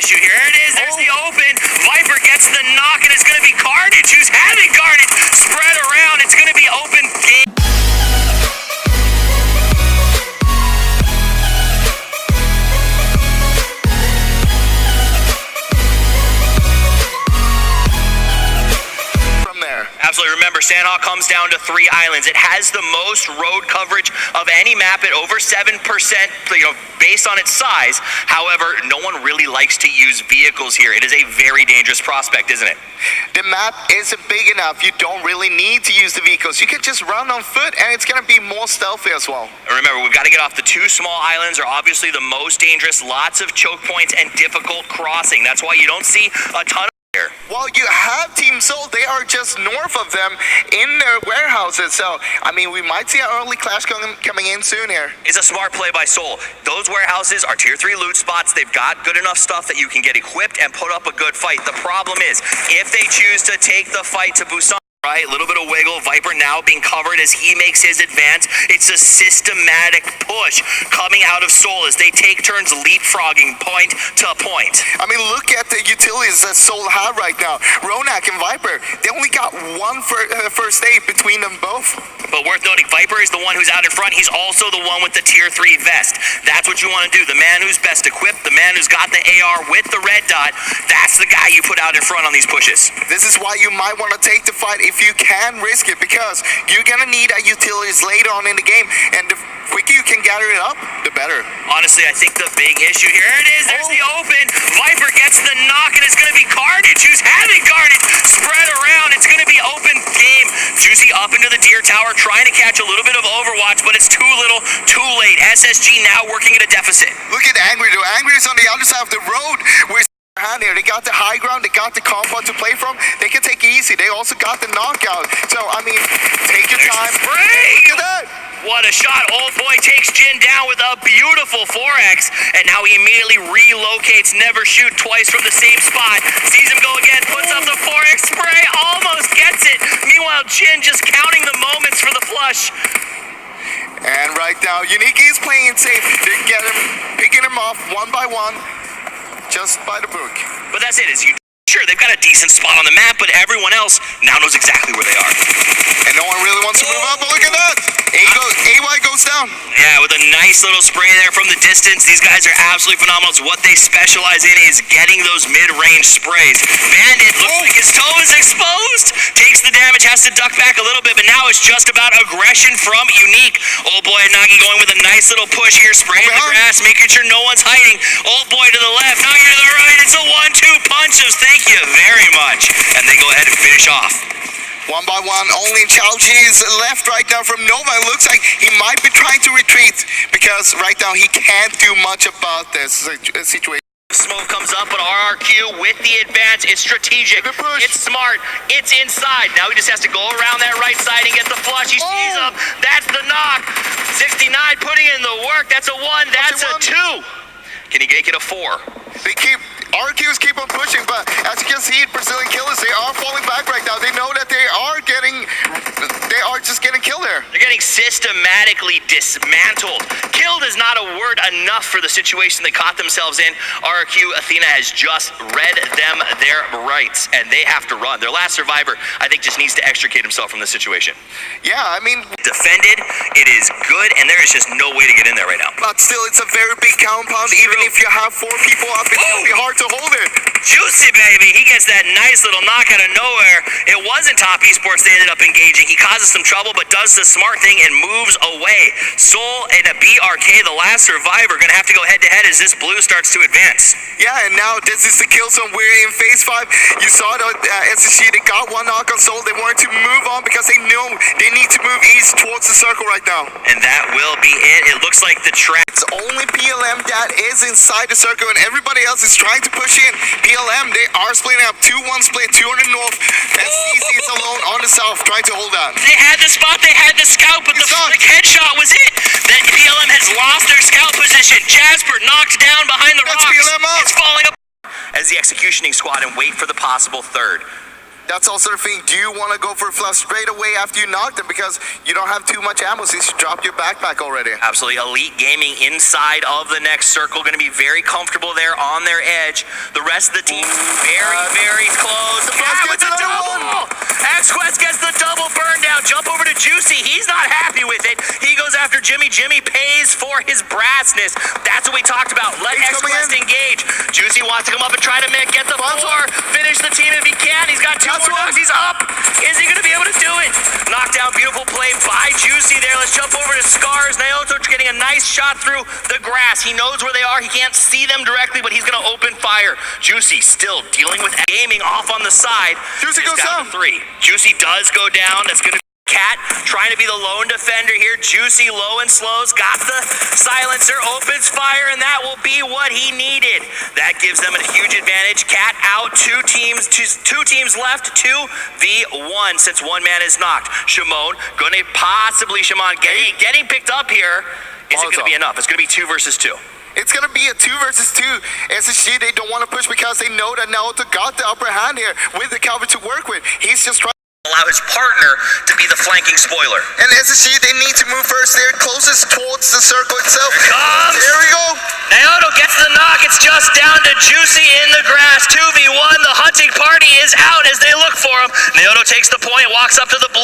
issue here. There it is. There's the open. Viper gets the knock, and it's going to be Carnage who's having Carnage spread around. It's going to be open game. Absolutely. Remember, Sanhok comes down to 3 islands. It has the most road coverage of any map at over 7%, based on its size. However, no one really likes to use vehicles here. It is a very dangerous prospect, isn't it? The map isn't big enough. You don't really need to use the vehicles. You can just run on foot, and it's going to be more stealthy as well. And remember, we've got to get off the 2 small islands are obviously the most dangerous. Lots of choke points and difficult crossing. That's why you don't see a ton of here. Well, you have TeamSouL. They are just north of them in their warehouses. So, I mean, we might see an early clash coming in soon here. It's a smart play by SoL. Those warehouses are tier 3 loot spots. They've got good enough stuff that you can get equipped and put up a good fight. The problem is, if they choose to take the fight to Busan, right, a little bit of wiggle. Viper now being covered as he makes his advance. It's a systematic push coming out of SoL as they take turns leapfrogging point to point. I mean, look at the utilities that SoL have right now. Ronak and Viper, they only got one first aid between them both. But worth noting, Viper is the one who's out in front. He's also the one with the tier 3 vest. That's what you want to do. The man who's best equipped, the man who's got the AR with the red dot, that's the guy you put out in front on these pushes. This is why you might want to take the fight if you can risk it, because you're going to need utilities later on in the game, and the quicker you can gather it up, the better. Honestly, I think the big issue here, it is, there's the open. Viper gets the knock, and it's going to be Carnage who's having Carnage spread around. It's going to be open game. Juicy up into the Deer Tower, trying to catch a little bit of Overwatch, but it's too little, too late. SSG now working at a deficit. Look at Angry, though. Angry is on the other side of the road. Where's hand here? They got the high ground, they got the compound to play from. They can take it easy. They also got the knockout. So, I mean, take your time. Look at that. What a shot. Old boy takes Jin down with a beautiful 4X, and now he immediately relocates. Never shoot twice from the same spot. Sees him go again, puts up the 4X spray, almost gets it. Meanwhile, Jin just counting the moments for the flush. And right now, Unique is playing it safe. They get him, picking him off one by one, just by the book. But that's it. Sure, they've got a decent spot on the map, but everyone else now knows exactly where they are. And no one really wants to move up, but look at that. AY goes down. Yeah, with a nice little spray there from the distance. These guys are absolutely phenomenal. What they specialize in is getting those mid-range sprays. Bandit looks like his toe is exposed. Takes the damage, has to duck back a little bit, but now it's just about aggression from Unique. Old boy Nagi going with a nice little push here, spraying the grass, making sure no one's hiding. Old boy to the left, Nagi to the right. It's a 1-2 punch. Thank you very much. And they go ahead and finish off. One by one, only Chaoji is left right now from Nova. It looks like he might be trying to retreat, because right now he can't do much about this situation. Smoke comes up, but RRQ with the advance is strategic. It's smart. It's inside. Now he just has to go around that right side and get the flush. He sees him. That's the knock. 69 putting in the work. That's a 1. That's a 2. Can he make it a 4? RQs keep on pushing, but as you can see, BrazilianKillers, they are falling back right now. They know that they are just getting killed there. They're getting systematically dismantled. Killed is not a word enough for the situation they caught themselves in. RRQAthena has just read them their rights, and they have to run. Their last survivor, I think, just needs to extricate himself from this situation. Yeah, I mean, defended, it is good, and there is just no way to get in there right now. But still, it's a very big compound. Even if you have 4 people up, it's going to be hard to hold it. Juicy, baby. He gets that nice little knock out of nowhere. It wasn't TOPESPORTS they ended up engaging. He causes some trouble, but does the smart thing and moves away. SoL and a BRK, the last survivor, going to have to go head-to-head as this blue starts to advance. Yeah, and now this is the kill zone. We're in phase 5. You saw the SSG, they got one knock on SoL. They wanted to move on because they know they need to move east towards the circle right now. And that will be it. It looks like the trap. It's only PLM that is inside the circle, and everybody else is trying to push in. PLM, they are splitting up. 2-1 split, 2 on the north, and CC is alone on the south, trying to hold that. They had the spot, they had the scout, but the headshot was it. Then PLM has lost their scout position. Jasper knocked down behind the rocks. PLM up. It's falling up as the executioning squad and wait for the possible third. that's also the thing. Do you want to go for a flush straight away after you knock them because you don't have too much ammo since you dropped your backpack already? Absolutely. Elite Gaming inside of the next circle, going to be very comfortable there on their edge. The rest of the team very close. Flash With gets the another double! XQuest gets the double burn down. Jump over to Juicy. He's not happy with it. He goes after Jimmy. Jimmy pays for his brassness. That's what we talked about. Let XQuest engage. Juicy wants to come up and try to get the floor. Finish the team if he can. He's got two more knocks. He's up. Is he going to be able to do it? Knockdown, beautiful play by Juicy there. Let's jump over to SCARZs. Naoto getting a nice shot through the grass. He knows where they are. He can't see them directly, but he's going to open fire. Juicy still dealing with gaming off on the side. Juicy goes down. To 3. Juicy does go down. That's going to Cat trying to be the lone defender here. Juicy low and slows, got the silencer, opens fire, and that will be what he needed. That gives them a huge advantage. Cat out, two teams left, 2v1 since one man is knocked. Shimon going to possibly getting picked up here. Is it going to be enough? It's going to be 2 versus 2. It's going to be a 2 versus 2. SSG, they don't want to push because they know that Naoto got the upper hand here with the cover to work with. He's just trying allow his partner to be the flanking spoiler. And SSG, they need to move first. They're closest towards the circle itself. There we go. Naoto gets the knock. It's just down to Juicy in the grass. 2v1. The hunting party is out as they look for him. Naoto takes the point, walks up to the blue.